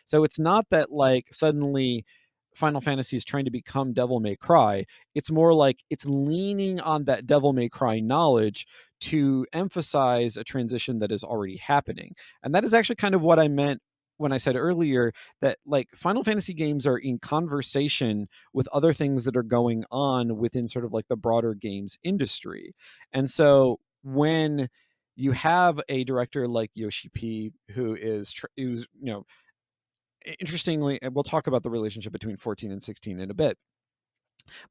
So it's not that like suddenly Final Fantasy is trying to become Devil May Cry. It's more like it's leaning on that Devil May Cry knowledge to emphasize a transition that is already happening. And that is actually kind of what I meant when I said earlier that like Final Fantasy games are in conversation with other things that are going on within sort of like the broader games industry. And so when you have a director like Yoshi P, who's interestingly, and we'll talk about the relationship between 14 and 16 in a bit,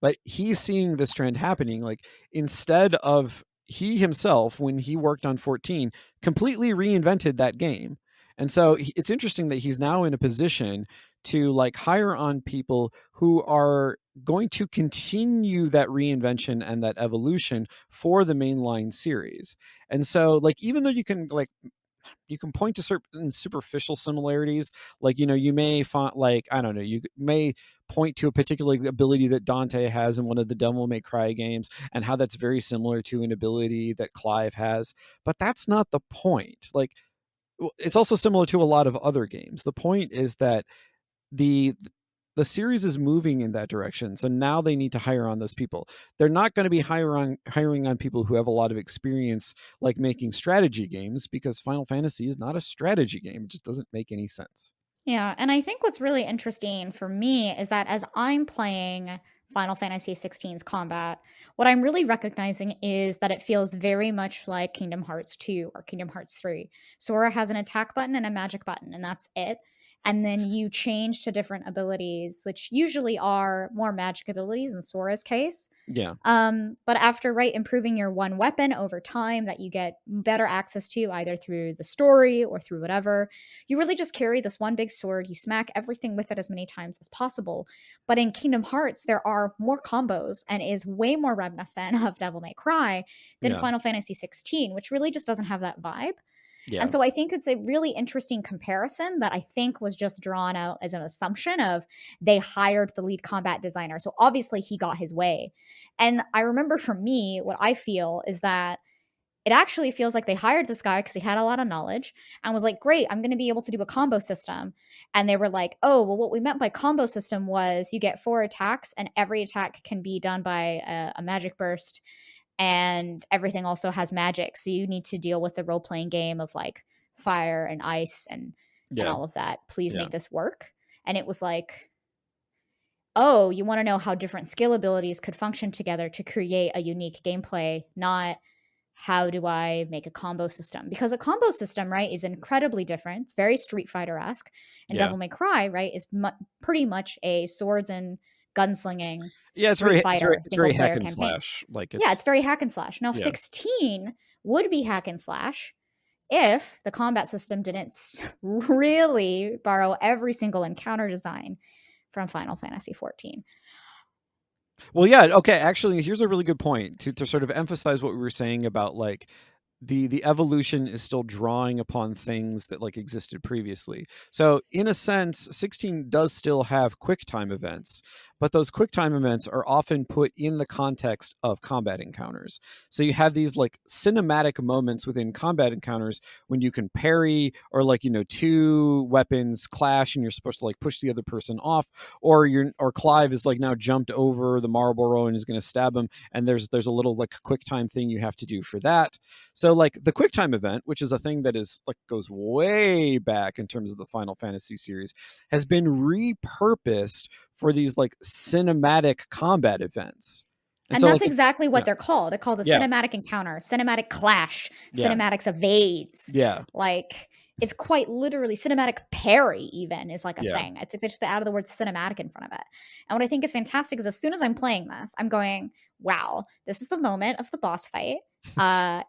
but he's seeing this trend happening. Like instead of he himself, when he worked on 14, completely reinvented that game. And so it's interesting that he's now in a position to like hire on people who are going to continue that reinvention and that evolution for the mainline series. And so like even though you can point to certain superficial similarities, like you may find, like, I don't know, you may point to a particular ability that Dante has in one of the Devil May Cry games and how that's very similar to an ability that Clive has, but that's not the point. Like it's also similar to a lot of other games. The point is that the the series is moving in that direction. So now they need to hire on those people. They're not going to be hiring on people who have a lot of experience like making strategy games, because Final Fantasy is not a strategy game. It just doesn't make any sense. Yeah, and I think what's really interesting for me is that as I'm playing Final Fantasy 16's combat, what I'm really recognizing is that it feels very much like Kingdom Hearts 2 or Kingdom Hearts 3. Sora has an attack button and a magic button, and that's it. And then you change to different abilities, which usually are more magic abilities in Sora's case. Yeah. But after improving your one weapon over time that you get better access to either through the story or through whatever, you really just carry this one big sword. You smack everything with it as many times as possible. But in Kingdom Hearts, there are more combos and is way more reminiscent of Devil May Cry than Yeah. Final Fantasy 16, which really just doesn't have that vibe. And Yeah. so I think it's a really interesting comparison that I think was just drawn out as an assumption of they hired the lead combat designer. So obviously he got his way. And I remember for me, what I feel is that it actually feels like they hired this guy because he had a lot of knowledge and was like, great, I'm going to be able to do a combo system. And they were like, oh, well, what we meant by combo system was you get 4 attacks and every attack can be done by a magic burst, and everything also has magic. So you need to deal with the role playing game of like fire and ice and Yeah. all of that. Please Yeah. make this work. And it was like, oh, you want to know how different skill abilities could function together to create a unique gameplay, not how do I make a combo system? Because a combo system, right, is incredibly different. It's very Street Fighter esque. And Yeah. Devil May Cry, right, is pretty much a swords and gunslinging Yeah. Street It's Fighter single very hack player and campaign. slash. Like Yeah, it's it's very hack and slash. Now, yeah. 16 would be hack and slash if the combat system didn't really borrow every single encounter design from Final Fantasy 14. Well, yeah. Okay. Actually, here's a really good point to sort of emphasize what we were saying about like the evolution is still drawing upon things that like existed previously. So in a sense, 16 does still have quick time events, but those quick time events are often put in the context of combat encounters. So you have these like cinematic moments within combat encounters when you can parry, or like two weapons clash and you're supposed to like push the other person off, or Clive is like now jumped over the Marlboro and is going to stab him, and there's a little like quick time thing you have to do for that. So like the QuickTime event, which is a thing that is like goes way back in terms of the Final Fantasy series, has been repurposed for these like cinematic combat events. And And so that's like exactly what yeah, they're called. It calls a yeah, cinematic encounter, cinematic clash, yeah, cinematics evades. yeah, Like it's quite literally cinematic parry, even is like a yeah. thing. It's just out of the word cinematic in front of it. And what I think is fantastic is as soon as I'm playing this, I'm going, wow, this is the moment of the boss fight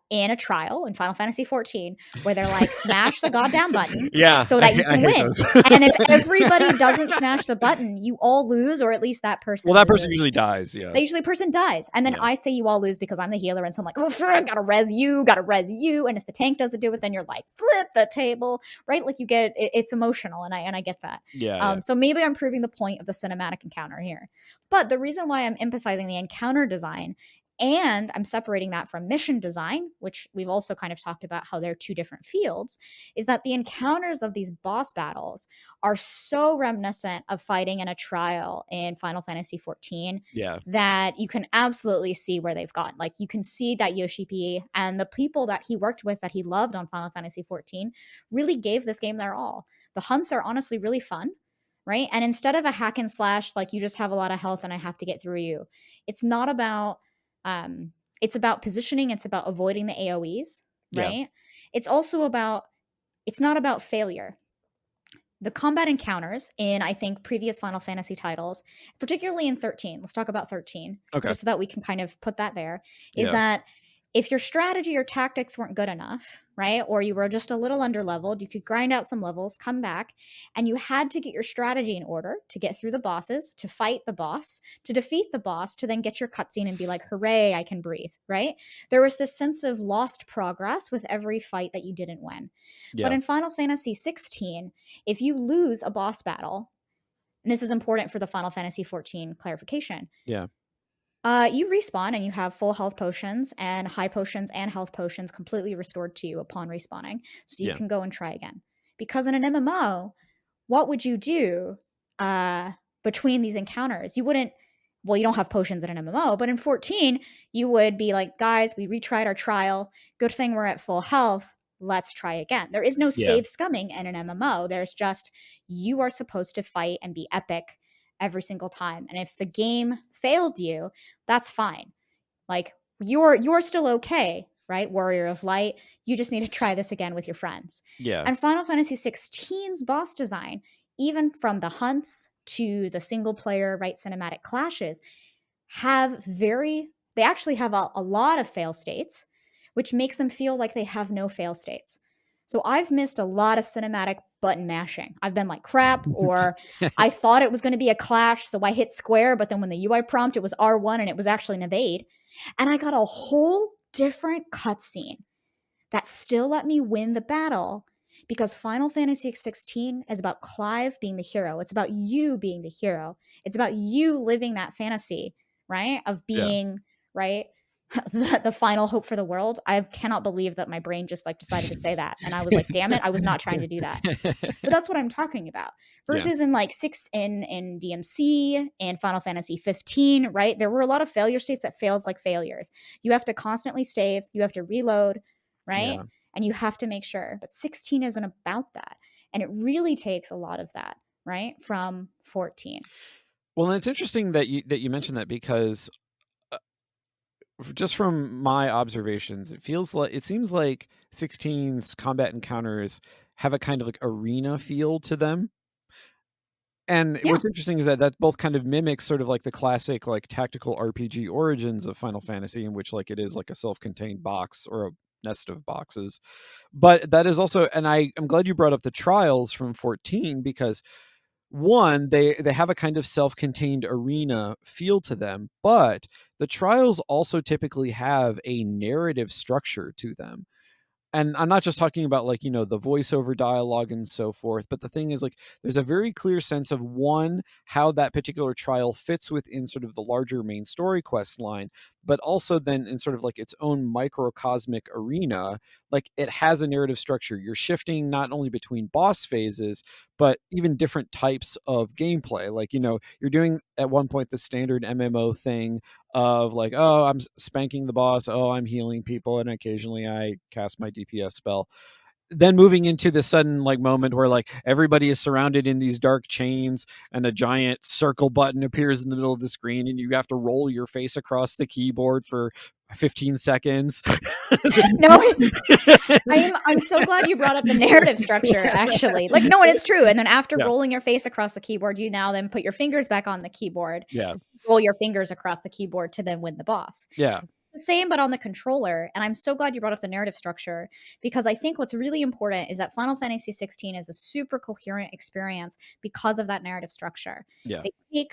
in a trial in Final Fantasy 14 where they're like, smash the goddamn button Yeah, so that you I can hate win. those. And if everybody doesn't smash the button, you all lose, or at least that Well, person that person loses. usually dies. Yeah, They usually person dies. And then yeah, I say you all lose because I'm the healer. And so I'm like, oh, gotta res you, gotta res you. And if the tank doesn't do it, then you're like, flip the table, right? Like you get, it's emotional. And I get that. yeah, yeah, So maybe I'm proving the point of the cinematic encounter here. But the reason why I'm emphasizing the encounter design And I'm separating that from mission design, which we've also kind of talked about how they're two different fields, is that the encounters of these boss battles are so reminiscent of fighting in a trial in Final Fantasy XIV Yeah. that you can absolutely see where they've gone. Like you can see that Yoshi P and the people that he worked with that he loved on Final Fantasy XIV really gave this game their all. The hunts are honestly really fun, right? And instead of a hack and slash, like you just have a lot of health and I have to get through you, it's not about it's about positioning, it's about avoiding the AoEs, Yeah. right? It's also about it's not about failure. The combat encounters in, I think, previous Final Fantasy titles, particularly in 13, let's talk about 13, Okay. just so that we can kind of put that there, is Yeah. that if your strategy or tactics weren't good enough, right, or you were just a little under leveled, you could grind out some levels, come back, and you had to get your strategy in order to get through the bosses, to fight the boss, to defeat the boss, to then get your cutscene and be like, hooray, I can breathe, right? There was this sense of lost progress with every fight that you didn't win. But Yeah. in Final Fantasy 16, if you lose a boss battle, and this is important for the Final Fantasy 14 clarification, Yeah. you respawn and you have full health potions and high potions and health potions completely restored to you upon respawning. So you Yeah. can go and try again. Because in an MMO, what would you do between these encounters? You wouldn't, well, you don't have potions in an MMO, but in 14, you would be like, guys, we retried our trial. Good thing we're at full health. Let's try again. There is no Yeah. save scumming in an MMO. There's just, you are supposed to fight and be epic every single time. And if the game failed you, that's fine. Like you're still okay, right? Warrior of Light. You just need to try this again with your friends. Yeah. And Final Fantasy 16's boss design, even from the hunts to the single player, right, cinematic clashes, they actually have a lot of fail states, which makes them feel like they have no fail states. So I've missed a lot of cinematic button mashing. I've been like, crap, or I thought it was going to be a clash, so I hit square, but then when the UI prompt, it was R1 and it was actually an evade. And I got a whole different cutscene that still let me win the battle because Final Fantasy 16 is about Clive being the hero. It's about you being the hero. It's about you living that fantasy, right? Of Yeah. being, right? The final hope for the world. I cannot believe that my brain just like decided to say that. And I was like, damn it, I was not trying to do that. But that's what I'm talking about. Yeah. Versus in like in DMC and Final Fantasy 15, right? There were a lot of failure states that fails like failures. You have to constantly save, you have to reload, right? Yeah. And you have to make sure. But 16 isn't about that. And it really takes a lot of that, right? From 14. Well, and it's interesting that you mentioned that because just from my observations, it seems like 16's combat encounters have a kind of like arena feel to them. And Yeah. what's interesting is that both kind of mimics sort of like the classic like tactical RPG origins of Final Fantasy, in which like it is like a self-contained box or a nest of boxes. But that is also, and I'm glad you brought up the trials from 14 because one, they have a kind of self-contained arena feel to them, but the trials also typically have a narrative structure to them. And I'm not just talking about like, the voiceover dialogue and so forth, but the thing is like there's a very clear sense of one, how that particular trial fits within sort of the larger main story quest line, but also then in sort of like its own microcosmic arena, like it has a narrative structure. You're shifting not only between boss phases, but even different types of gameplay. Like, you're doing at one point the standard MMO thing of like, oh, I'm spanking the boss, oh, I'm healing people, and occasionally I cast my DPS spell. Then moving into the sudden like moment where like everybody is surrounded in these dark chains and a giant circle button appears in the middle of the screen and you have to roll your face across the keyboard for 15 seconds. No, I'm so glad you brought up the narrative structure, actually. Like, no, and it's true. And then after Yeah. rolling your face across the keyboard, you now then put your fingers back on the keyboard, Yeah. roll your fingers across the keyboard to then win the boss. Yeah. The same, but on the controller. And I'm so glad you brought up the narrative structure because I think what's really important is that Final Fantasy 16 is a super coherent experience because of that narrative structure. Yeah. They take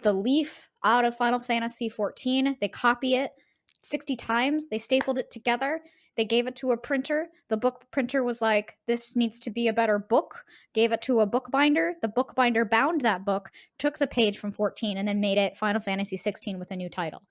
the leaf out of Final Fantasy 14, they copy it 60 times, they stapled it together, they gave it to a printer. The book printer was like, this needs to be a better book, gave it to a bookbinder. The bookbinder bound that book, took the page from 14, and then made it Final Fantasy 16 with a new title.